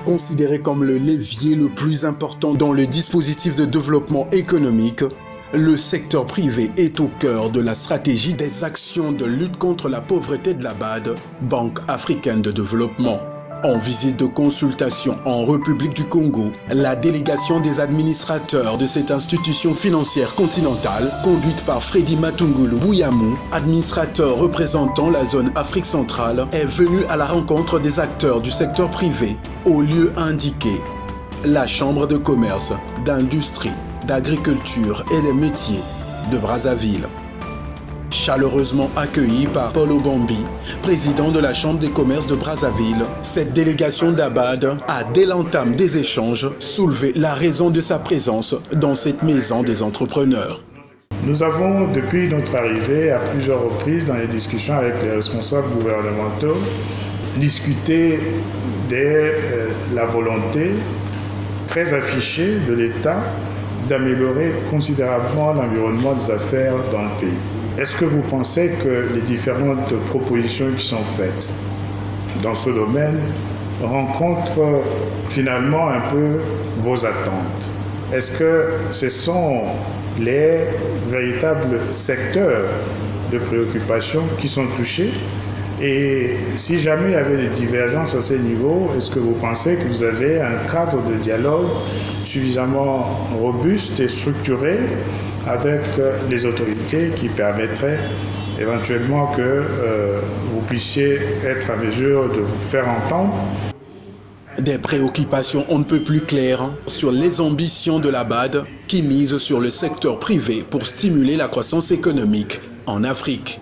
Considéré comme le levier le plus important dans le dispositif de développement économique, le secteur privé est au cœur de la stratégie des actions de lutte contre la pauvreté de la BAD, Banque africaine de développement. En visite de consultation en République du Congo, la délégation des administrateurs de cette institution financière continentale, conduite par Freddy Matungulu Bouyamou, administrateur représentant la zone Afrique centrale, est venue à la rencontre des acteurs du secteur privé au lieu indiqué. La Chambre de commerce, d'industrie, d'agriculture et des métiers de Brazzaville. Chaleureusement accueilli par Paul Obambi, président de la Chambre des commerces de Brazzaville, cette délégation d'Abad a, dès l'entame des échanges, soulevé la raison de sa présence dans cette maison des entrepreneurs. Nous avons, depuis notre arrivée, à plusieurs reprises dans les discussions avec les responsables gouvernementaux, discuté de la volonté très affichée de l'État d'améliorer considérablement l'environnement des affaires dans le pays. Est-ce que vous pensez que les différentes propositions qui sont faites dans ce domaine rencontrent finalement un peu vos attentes? Est-ce que ce sont les véritables secteurs de préoccupation qui sont touchés? Et si jamais il y avait des divergences à ces niveaux, est-ce que vous pensez que vous avez un cadre de dialogue suffisamment robuste et structuré avec les autorités qui permettraient éventuellement que vous puissiez être à mesure de vous faire entendre? Des préoccupations on ne peut plus claires sur les ambitions de la BAD qui mise sur le secteur privé pour stimuler la croissance économique en Afrique.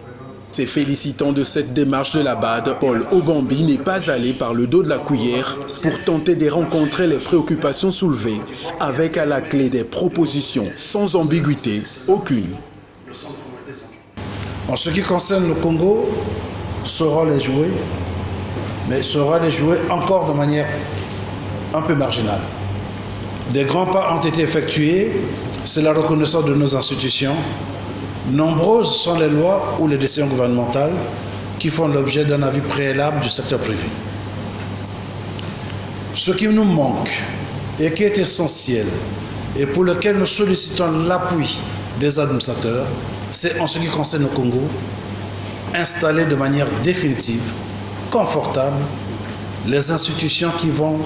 Se félicitant de cette démarche de la BAD, Paul Obambi n'est pas allé par le dos de la cuillère pour tenter de rencontrer les préoccupations soulevées, avec à la clé des propositions sans ambiguïté aucune. En ce qui concerne le Congo, saura les jouer, mais saura les jouer encore de manière un peu marginale. Des grands pas ont été effectués, c'est la reconnaissance de nos institutions. Nombreuses sont les lois ou les décisions gouvernementales qui font l'objet d'un avis préalable du secteur privé. Ce qui nous manque et qui est essentiel et pour lequel nous sollicitons l'appui des administrateurs, c'est en ce qui concerne le Congo, installer de manière définitive, confortable, les institutions qui vont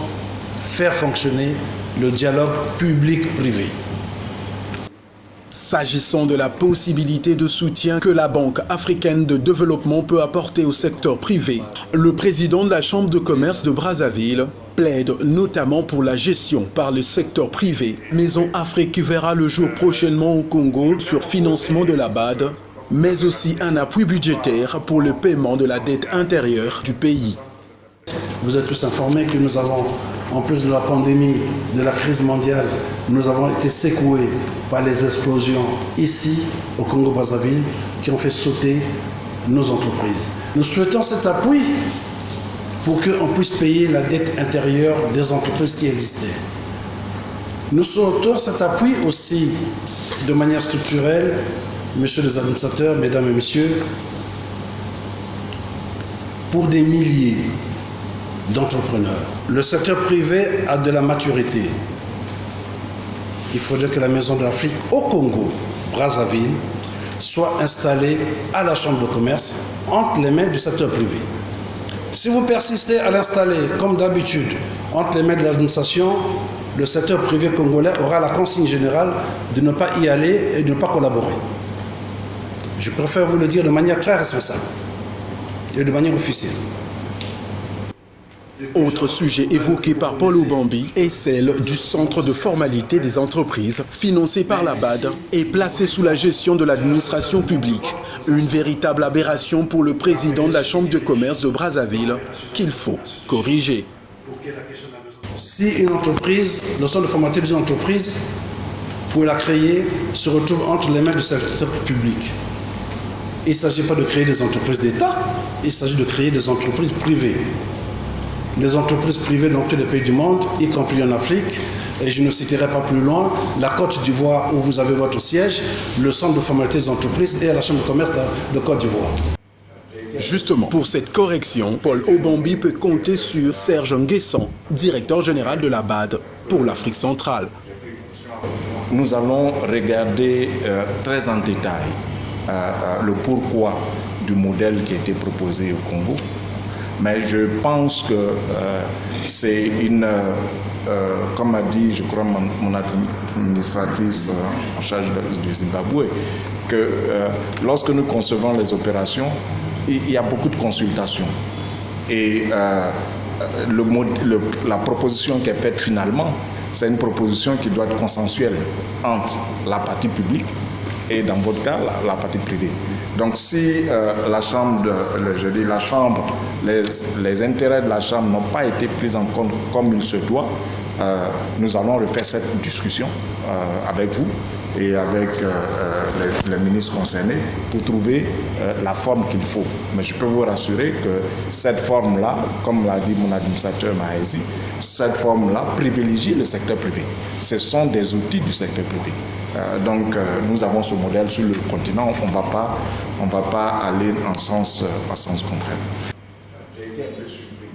faire fonctionner le dialogue public-privé. S'agissant de la possibilité de soutien que la Banque africaine de développement peut apporter au secteur privé, le président de la Chambre de commerce de Brazzaville plaide notamment pour la gestion par le secteur privé, Maison Afrique qui verra le jour prochainement au Congo sur financement de la BAD, mais aussi un appui budgétaire pour le paiement de la dette intérieure du pays. Vous êtes tous informés que nous avons, en plus de la pandémie, de la crise mondiale, nous avons été secoués par les explosions ici, au Congo-Brazzaville, qui ont fait sauter nos entreprises. Nous souhaitons cet appui pour qu'on puisse payer la dette intérieure des entreprises qui existaient. Nous souhaitons cet appui aussi de manière structurelle, messieurs les administrateurs, mesdames et messieurs, pour des milliers d'entrepreneurs. Le secteur privé a de la maturité. Il faudrait que la Maison de l'Afrique au Congo, Brazzaville, soit installée à la Chambre de commerce entre les mains du secteur privé. Si vous persistez à l'installer, comme d'habitude, entre les mains de l'administration, le secteur privé congolais aura la consigne générale de ne pas y aller et de ne pas collaborer. Je préfère vous le dire de manière très responsable et de manière officielle. Autre sujet évoqué par Paul Obambi est celle du centre de formalité des entreprises financé par la BAD et placé sous la gestion de l'administration publique. Une véritable aberration pour le président de la Chambre de commerce de Brazzaville qu'il faut corriger. Si une entreprise, le centre de formalité d'une entreprise, pour la créer, se retrouve entre les mains du secteur public, il ne s'agit pas de créer des entreprises d'État, il s'agit de créer des entreprises privées. Les entreprises privées dans tous les pays du monde, y compris en Afrique, et je ne citerai pas plus loin, la Côte d'Ivoire où vous avez votre siège, le centre de formalité des entreprises et à la Chambre de commerce de Côte d'Ivoire. Justement, pour cette correction, Paul Obambi peut compter sur Serge Nguessan, directeur général de la BAD pour l'Afrique centrale. Nous allons regarder très en détail le pourquoi du modèle qui a été proposé au Congo. Mais je pense que c'est une, comme a dit, je crois, mon administratrice en charge du Zimbabwe, que lorsque nous concevons les opérations, il y a beaucoup de consultations. Et la proposition qui est faite finalement, c'est une proposition qui doit être consensuelle entre la partie publique et dans votre cas, la partie privée. Donc si la Chambre, les intérêts de la Chambre n'ont pas été pris en compte comme il se doit, nous allons refaire cette discussion avec vous et avec les ministres concernés pour trouver la forme qu'il faut. Mais je peux vous rassurer que cette forme-là, comme l'a dit mon administrateur Mahaisi, cette forme-là privilégie le secteur privé. Ce sont des outils du secteur privé. Donc nous avons ce modèle sur le continent, on ne va pas aller en sens contraire.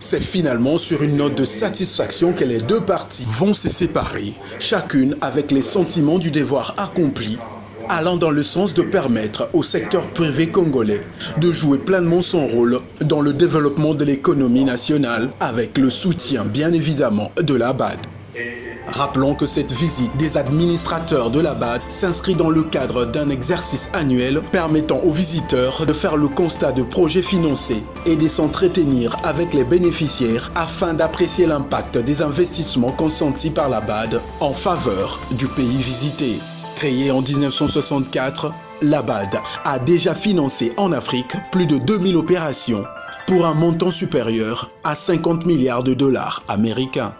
C'est finalement sur une note de satisfaction que les deux parties vont se séparer, chacune avec les sentiments du devoir accompli, allant dans le sens de permettre au secteur privé congolais de jouer pleinement son rôle dans le développement de l'économie nationale, avec le soutien bien évidemment de la BAD. Rappelons que cette visite des administrateurs de la BAD s'inscrit dans le cadre d'un exercice annuel permettant aux visiteurs de faire le constat de projets financés et de s'entretenir avec les bénéficiaires afin d'apprécier l'impact des investissements consentis par la BAD en faveur du pays visité. Créée en 1964, la BAD a déjà financé en Afrique plus de 2000 opérations pour un montant supérieur à 50 milliards de dollars américains.